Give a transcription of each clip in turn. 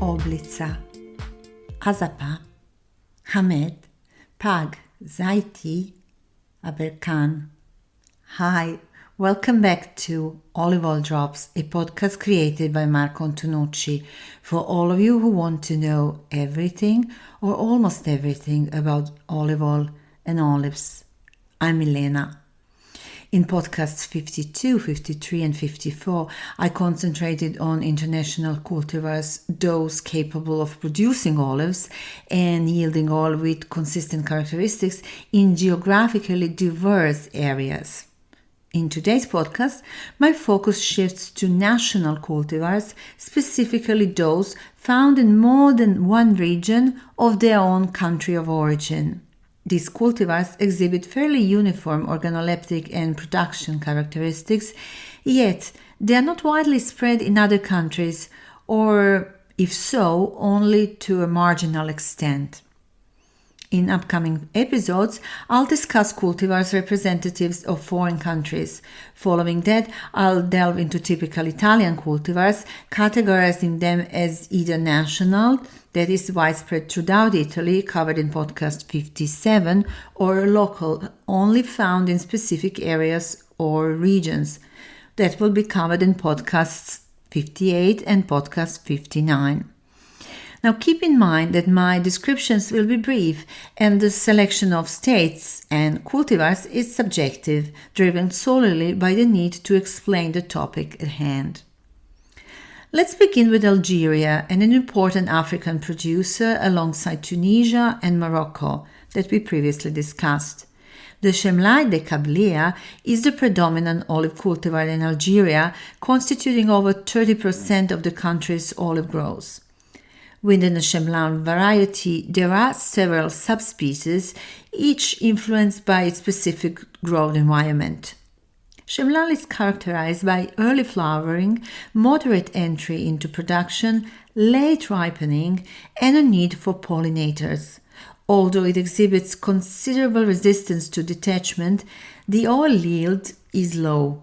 Oblica, Azapa, Hamed, Pag, Zaity, Aberkan. Hi, welcome back to Olive Oil Drops, a podcast created by Marco Antonucci for all of you who want to know everything or almost everything about olive oil and olives. I'm Milena. In podcasts 52, 53 and 54, I concentrated on international cultivars, those capable of producing olives and yielding oil with consistent characteristics in geographically diverse areas. In today's podcast, my focus shifts to national cultivars, specifically those found in more than one region of their own country of origin. These cultivars exhibit fairly uniform organoleptic and production characteristics, yet they are not widely spread in other countries, or if so, only to a marginal extent. In upcoming episodes, I'll discuss cultivars representatives of foreign countries. Following that, I'll delve into typical Italian cultivars, categorizing them as either national, that is widespread throughout Italy, covered in podcast 57, or local, only found in specific areas or regions. That will be covered in podcasts 58 and podcast 59. Now keep in mind that my descriptions will be brief and the selection of states and cultivars is subjective, driven solely by the need to explain the topic at hand. Let's begin with Algeria, an important African producer alongside Tunisia and Morocco that we previously discussed. The Chemlal de Kabylie is the predominant olive cultivar in Algeria, constituting over 30% of the country's olive growth. Within the Chemlal variety, there are several subspecies, each influenced by its specific growth environment. Chemlal is characterized by early flowering, moderate entry into production, late ripening, and a need for pollinators. Although it exhibits considerable resistance to detachment, the oil yield is low.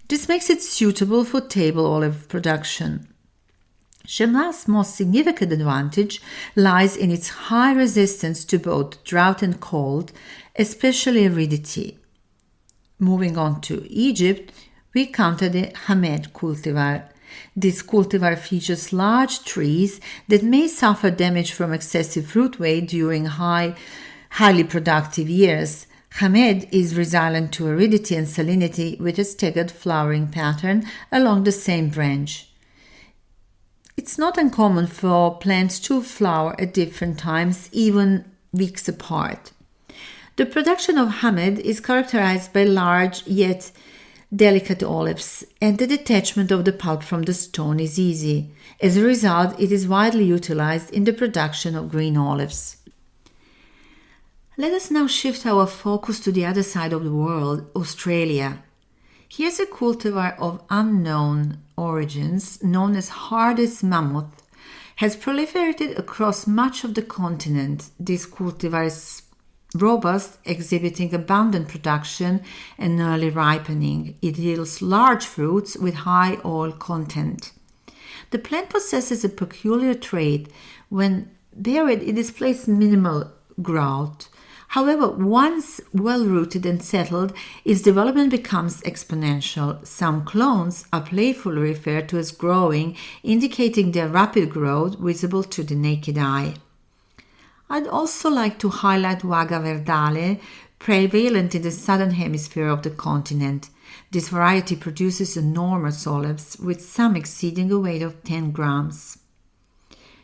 This makes it suitable for table olive production. Chemlal's most significant advantage lies in its high resistance to both drought and cold, especially aridity. Moving on to Egypt, we counter the Hamed cultivar. This cultivar features large trees that may suffer damage from excessive fruit weight during highly productive years. Hamed is resilient to aridity and salinity with a staggered flowering pattern along the same branch. It's not uncommon for plants to flower at different times, even weeks apart. The production of Hamed is characterized by large yet delicate olives, and the detachment of the pulp from the stone is easy. As a result, it is widely utilized in the production of green olives. Let us now shift our focus to the other side of the world, Australia. Here's a cultivar of unknown origins, known as hardest mammoth, has proliferated across much of the continent. This cultivar is robust, exhibiting abundant production and early ripening. It yields large fruits with high oil content. The plant possesses a peculiar trait. When buried, it displays minimal growth. However, once well-rooted and settled, its development becomes exponential. Some clones are playfully referred to as growing, indicating their rapid growth visible to the naked eye. I'd also like to highlight Vaga Verdale, prevalent in the southern hemisphere of the continent. This variety produces enormous olives, with some exceeding a weight of 10 grams.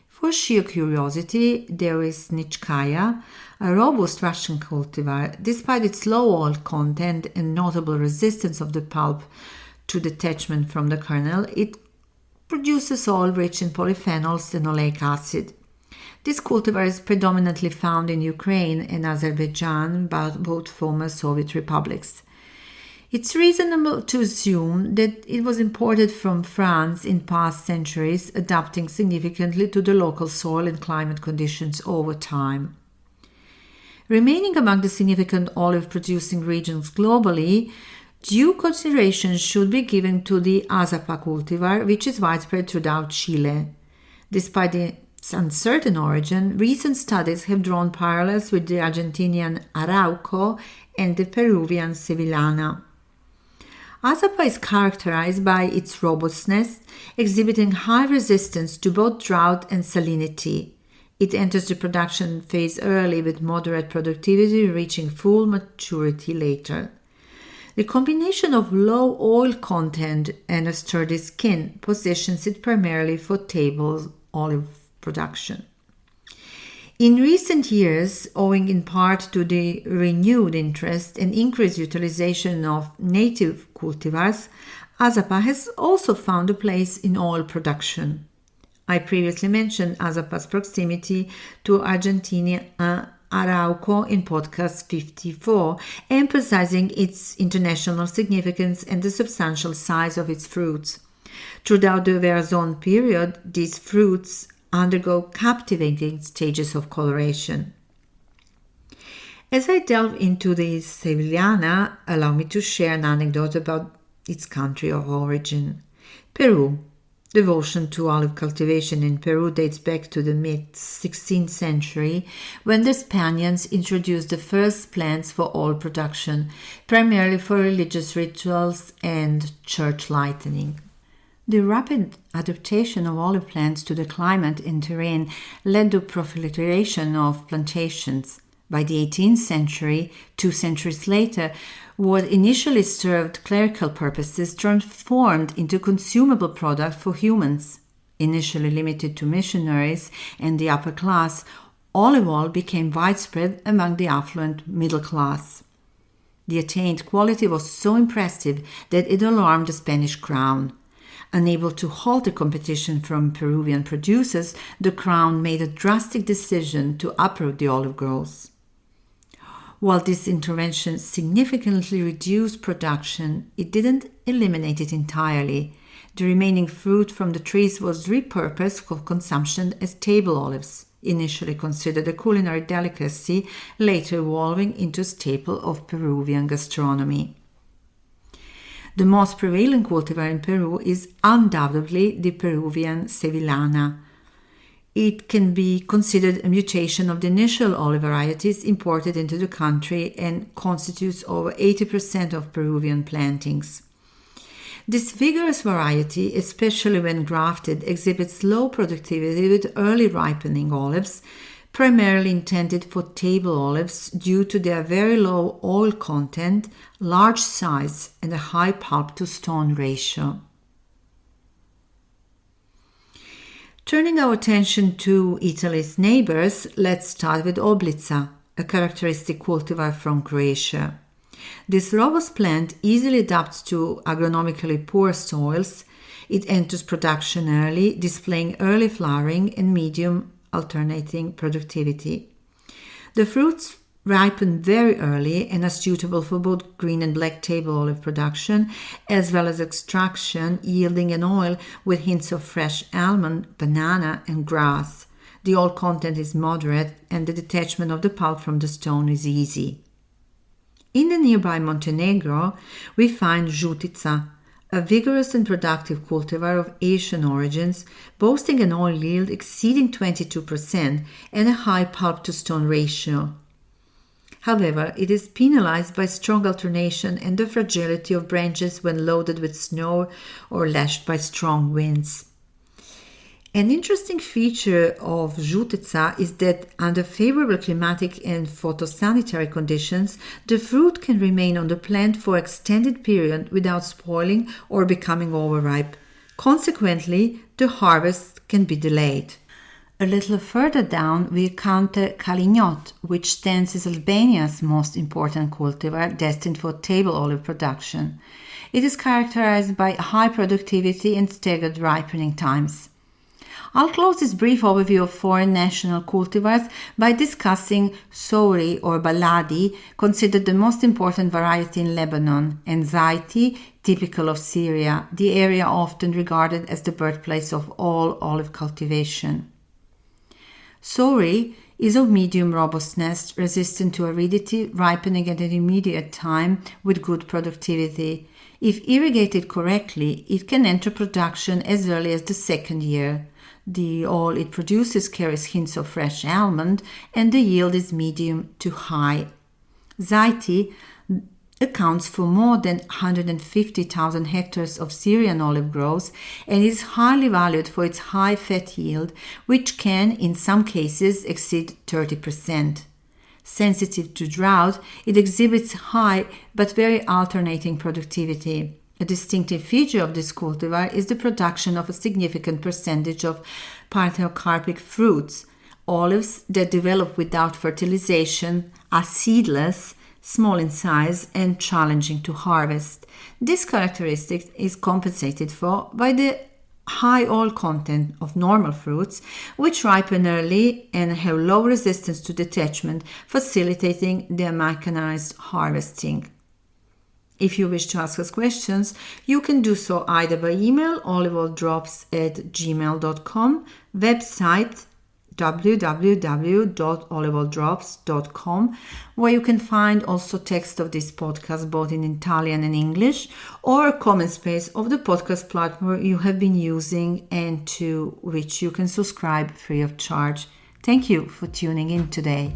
For sheer curiosity, there is Nikitskaia, a robust Russian cultivar. Despite its low oil content and notable resistance of the pulp to detachment from the kernel, it produces oil rich in polyphenols and oleic acid. This cultivar is predominantly found in Ukraine and Azerbaijan, both former Soviet republics. It's reasonable to assume that it was imported from France in past centuries, adapting significantly to the local soil and climate conditions over time. Remaining among the significant olive-producing regions globally, due consideration should be given to the Azapa cultivar, which is widespread throughout Chile. Despite its uncertain origin, recent studies have drawn parallels with the Argentinian Arauco and the Peruvian Sevillana. Azapa is characterized by its robustness, exhibiting high resistance to both drought and salinity. It enters the production phase early with moderate productivity, reaching full maturity later. The combination of low oil content and a sturdy skin positions it primarily for table olive production. In recent years, owing in part to the renewed interest and increased utilization of native cultivars, Azapa has also found a place in oil production. I previously mentioned Azapa's proximity to Argentina Arauco in podcast 54, emphasizing its international significance and the substantial size of its fruits. Throughout the Verazon period, these fruits undergo captivating stages of coloration. As I delve into the Sevillana, allow me to share an anecdote about its country of origin. Peru. Devotion to olive cultivation in Peru dates back to the mid-16th century, when the Spaniards introduced the first plants for oil production, primarily for religious rituals and church lighting. The rapid adaptation of olive plants to the climate and terrain led to proliferation of plantations. By the 18th century, 2 centuries later, what initially served clerical purposes transformed into consumable product for humans. Initially limited to missionaries and the upper class, olive oil became widespread among the affluent middle class. The attained quality was so impressive that it alarmed the Spanish crown. Unable to halt the competition from Peruvian producers, the crown made a drastic decision to uproot the olive groves. While this intervention significantly reduced production, it didn't eliminate it entirely. The remaining fruit from the trees was repurposed for consumption as table olives, initially considered a culinary delicacy, later evolving into a staple of Peruvian gastronomy. The most prevalent cultivar in Peru is undoubtedly the Peruvian Sevillana. It can be considered a mutation of the initial olive varieties imported into the country and constitutes over 80% of Peruvian plantings. This vigorous variety, especially when grafted, exhibits low productivity with early ripening olives, primarily intended for table olives due to their very low oil content, large size, and a high pulp-to-stone ratio. Turning our attention to Italy's neighbors, let's start with Oblica, a characteristic cultivar from Croatia. This robust plant easily adapts to agronomically poor soils. It enters production early, displaying early flowering and medium alternating productivity. The fruits ripen very early and are suitable for both green and black table olive production, as well as extraction, yielding an oil with hints of fresh almond, banana, and grass. The oil content is moderate, and the detachment of the pulp from the stone is easy. In the nearby Montenegro, we find Žutica, a vigorous and productive cultivar of Asian origins, boasting an oil yield exceeding 22% and a high pulp-to-stone ratio. However, it is penalized by strong alternation and the fragility of branches when loaded with snow or lashed by strong winds. An interesting feature of Žutica is that under favorable climatic and photosanitary conditions, the fruit can remain on the plant for extended period without spoiling or becoming overripe. Consequently, the harvest can be delayed. A little further down, we encounter Kalignot, which stands as Albania's most important cultivar destined for table olive production. It is characterized by high productivity and staggered ripening times. I'll close this brief overview of foreign national cultivars by discussing Soury or Baladi, considered the most important variety in Lebanon, and Zaity, typical of Syria, the area often regarded as the birthplace of all olive cultivation. Soury is of medium robustness, resistant to aridity, ripening at an immediate time with good productivity. If irrigated correctly, it can enter production as early as the second year. The oil it produces carries hints of fresh almond, and the yield is medium to high. Zaity accounts for more than 150,000 hectares of Syrian olive groves and is highly valued for its high fat yield, which can, in some cases, exceed 30%. Sensitive to drought, it exhibits high but very alternating productivity. A distinctive feature of this cultivar is the production of a significant percentage of parthenocarpic fruits. Olives that develop without fertilization are seedless, small in size, and challenging to harvest. This characteristic is compensated for by the high oil content of normal fruits, which ripen early and have low resistance to detachment, facilitating their mechanized harvesting. If you wish to ask us questions, you can do so either by email oliveoildrops@gmail.com, website www.oliveoildrops.com, where you can find also text of this podcast both in Italian and English, or a comment space of the podcast platform you have been using and to which you can subscribe free of charge. Thank you for tuning in today.